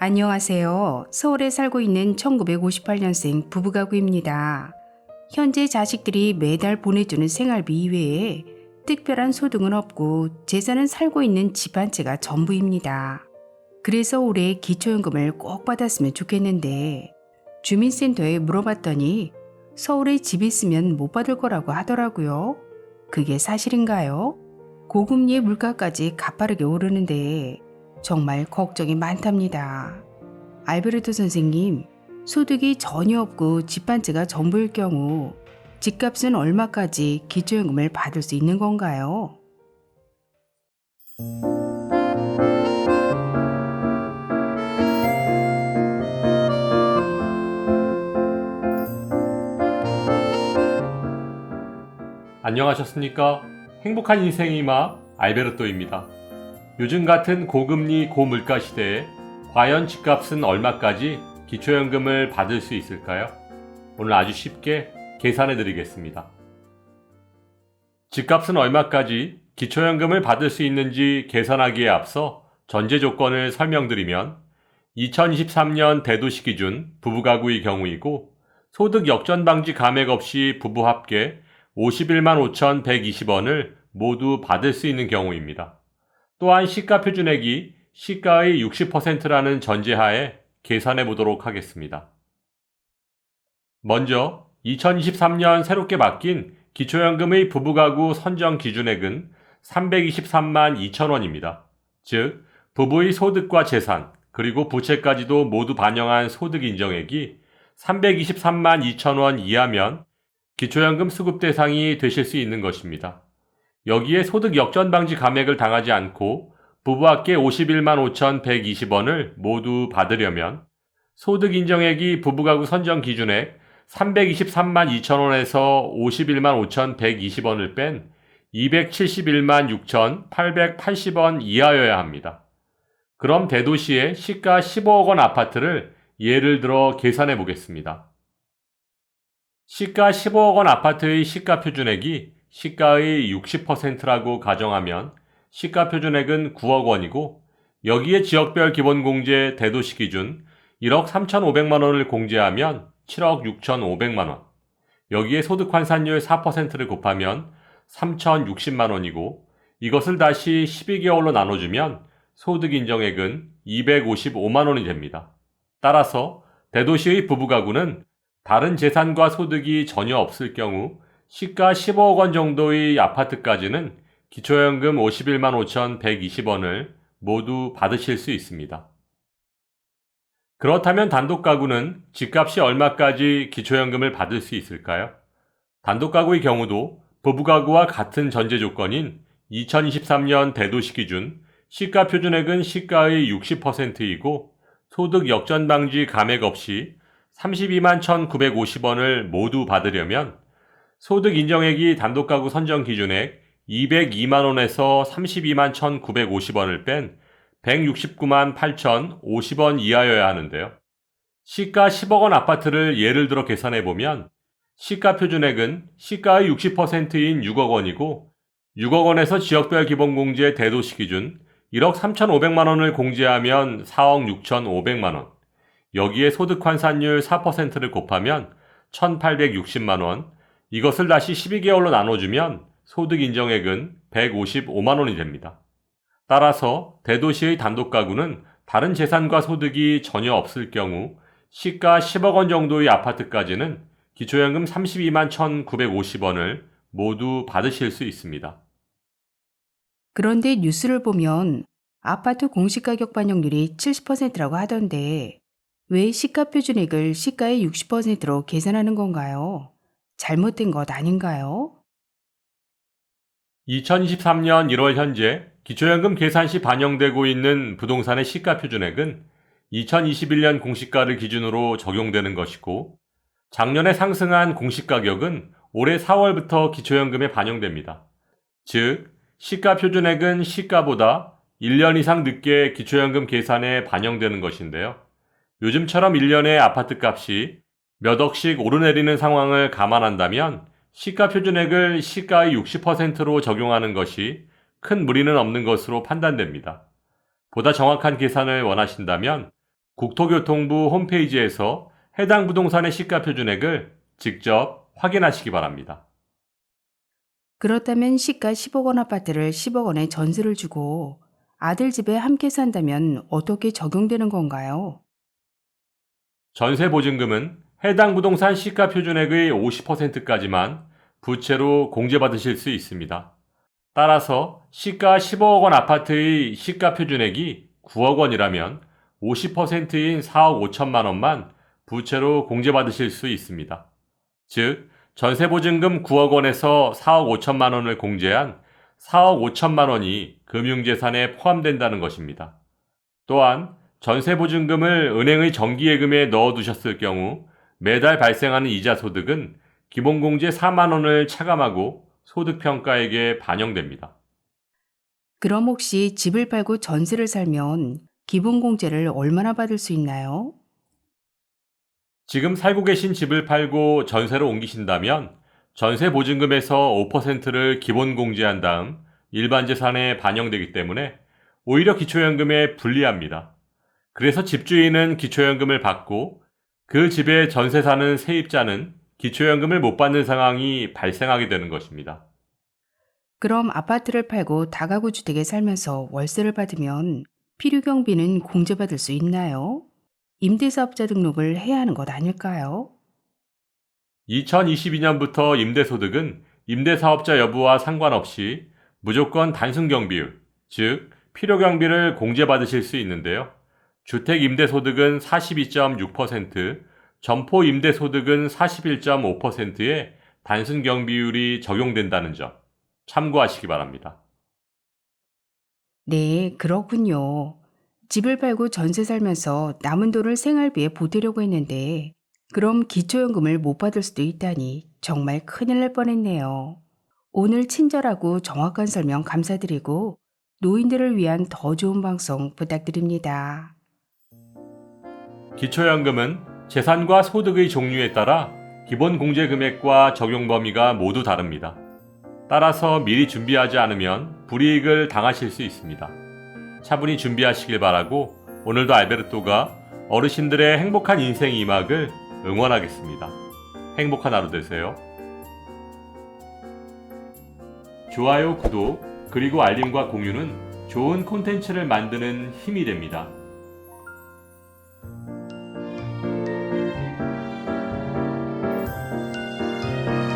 안녕하세요. 서울에 살고 있는 1958년생 부부가구입니다. 현재 자식들이 매달 보내주는 생활비 이외에 특별한 소득은 없고 재산은 살고 있는 집 한 채가 전부입니다. 그래서 올해 기초연금을 꼭 받았으면 좋겠는데 주민센터에 물어봤더니 서울에 집 있으면 못 받을 거라고 하더라고요. 그게 사실인가요? 고금리의 물가까지 가파르게 오르는데 정말 걱정이 많답니다. 알베르토 선생님, 소득이 전혀 없고 집 한 채가 전부일 경우 집값은 얼마까지 기초연금을 받을 수 있는 건가요? 안녕하셨습니까? 행복한 인생의 마 알베르토입니다. 요즘 같은 고금리 고물가 시대에 과연 집값은 얼마까지 기초연금을 받을 수 있을까요? 오늘 아주 쉽게 계산해 드리겠습니다. 집값은 얼마까지 기초연금을 받을 수 있는지 계산하기에 앞서 전제 조건을 설명드리면 2023년 대도시 기준 부부가구의 경우이고 소득 역전 방지 감액 없이 부부 합계 51만 5,120원을 모두 받을 수 있는 경우입니다. 또한 시가 표준액이 시가의 60%라는 전제하에 계산해 보도록 하겠습니다. 먼저 2023년 새롭게 바뀐 기초연금의 부부가구 선정 기준액은 323만 2천원입니다. 즉, 부부의 소득과 재산, 그리고 부채까지도 모두 반영한 소득 인정액이 323만 2천원 이하면 기초연금 수급 대상이 되실 수 있는 것입니다. 여기에 소득 역전 방지 감액을 당하지 않고 부부 합계 51만 5,120원을 모두 받으려면 소득 인정액이 부부가구 선정 기준액 323만 2천원에서 51만 5,120원을 뺀 271만 6,880원 이하여야 합니다. 그럼 대도시의 시가 15억 원 아파트를 예를 들어 계산해 보겠습니다. 시가 15억 원 아파트의 시가 표준액이 시가의 60%라고 가정하면 시가 표준액은 9억 원이고 여기에 지역별 기본공제 대도시 기준 1억 3,500만 원을 공제하면 7억 6,500만 원. 여기에 소득 환산율 4%를 곱하면 3,060만 원이고 이것을 다시 12개월로 나눠주면 소득 인정액은 255만 원이 됩니다. 따라서 대도시의 부부가구는 다른 재산과 소득이 전혀 없을 경우 시가 15억 원 정도의 아파트까지는 기초연금 51만 5,120원을 모두 받으실 수 있습니다. 그렇다면 단독가구는 집값이 얼마까지 기초연금을 받을 수 있을까요? 단독가구의 경우도 부부가구와 같은 전제 조건인 2023년 대도시 기준 시가 표준액은 시가의 60%이고 소득 역전 방지 감액 없이 32만 1,950원을 모두 받으려면 소득 인정액이 단독가구 선정 기준액 202만 원에서 32만 1,950원을 뺀 169만 8,050원 이하여야 하는데요. 시가 10억 원 아파트를 예를 들어 계산해 보면 시가 표준액은 시가의 60%인 6억 원이고 6억 원에서 지역별 기본공제 대도시 기준 1억 3,500만 원을 공제하면 4억 6,500만 원. 여기에 소득 환산율 4%를 곱하면 1,860만 원. 이것을 다시 12개월로 나눠주면 소득 인정액은 155만 원이 됩니다. 따라서 대도시의 단독가구는 다른 재산과 소득이 전혀 없을 경우 시가 10억 원 정도의 아파트까지는 기초연금 32만 1,950원을 모두 받으실 수 있습니다. 그런데 뉴스를 보면 아파트 공시가격 반영률이 70%라고 하던데 왜 시가 표준액을 시가의 60%로 계산하는 건가요? 잘못된 것 아닌가요? 2023년 1월 현재 기초연금 계산 시 반영되고 있는 부동산의 시가 표준액은 2021년 공시가를 기준으로 적용되는 것이고 작년에 상승한 공시가격은 올해 4월부터 기초연금에 반영됩니다. 즉, 시가 표준액은 시가보다 1년 이상 늦게 기초연금 계산에 반영되는 것인데요. 요즘처럼 1년에 아파트 값이 몇 억씩 오르내리는 상황을 감안한다면 시가 표준액을 시가의 60%로 적용하는 것이 큰 무리는 없는 것으로 판단됩니다. 보다 정확한 계산을 원하신다면 국토교통부 홈페이지에서 해당 부동산의 시가 표준액을 직접 확인하시기 바랍니다. 그렇다면 시가 10억 원 아파트를 10억 원에 전세를 주고 아들 집에 함께 산다면 어떻게 적용되는 건가요? 전세 보증금은 해당 부동산 시가 표준액의 50%까지만 부채로 공제받으실 수 있습니다. 따라서 시가 15억 원 아파트의 시가 표준액이 9억 원이라면 50%인 4억 5천만 원만 부채로 공제받으실 수 있습니다. 즉, 전세보증금 9억 원에서 4억 5천만 원을 공제한 4억 5천만 원이 금융재산에 포함된다는 것입니다. 또한 전세보증금을 은행의 정기예금에 넣어두셨을 경우 매달 발생하는 이자 소득은 기본공제 4만 원을 차감하고 소득평가액에 반영됩니다. 그럼 혹시 집을 팔고 전세를 살면 기본공제를 얼마나 받을 수 있나요? 지금 살고 계신 집을 팔고 전세로 옮기신다면 전세 보증금에서 5%를 기본 공제한 다음 일반 재산에 반영되기 때문에 오히려 기초연금에 불리합니다. 그래서 집주인은 기초연금을 받고 그 집에 전세 사는 세입자는 기초연금을 못 받는 상황이 발생하게 되는 것입니다. 그럼 아파트를 팔고 다가구 주택에 살면서 월세를 받으면 필요경비는 공제받을 수 있나요? 임대사업자 등록을 해야 하는 것 아닐까요? 2022년부터 임대소득은 임대사업자 여부와 상관없이 무조건 단순경비율, 즉 필요경비를 공제받으실 수 있는데요. 주택임대소득은 42.6%, 점포임대소득은 41.5%의 단순경비율이 적용된다는 점 참고하시기 바랍니다. 네, 그렇군요. 집을 팔고 전세 살면서 남은 돈을 생활비에 보태려고 했는데, 그럼 기초연금을 못 받을 수도 있다니 정말 큰일 날 뻔했네요. 오늘 친절하고 정확한 설명 감사드리고, 노인들을 위한 더 좋은 방송 부탁드립니다. 기초연금은 재산과 소득의 종류에 따라 기본 공제 금액과 적용 범위가 모두 다릅니다. 따라서 미리 준비하지 않으면 불이익을 당하실 수 있습니다. 차분히 준비하시길 바라고 오늘도 알베르토가 어르신들의 행복한 인생 2막을 응원하겠습니다. 행복한 하루 되세요. 좋아요, 구독, 그리고 알림과 공유는 좋은 콘텐츠를 만드는 힘이 됩니다.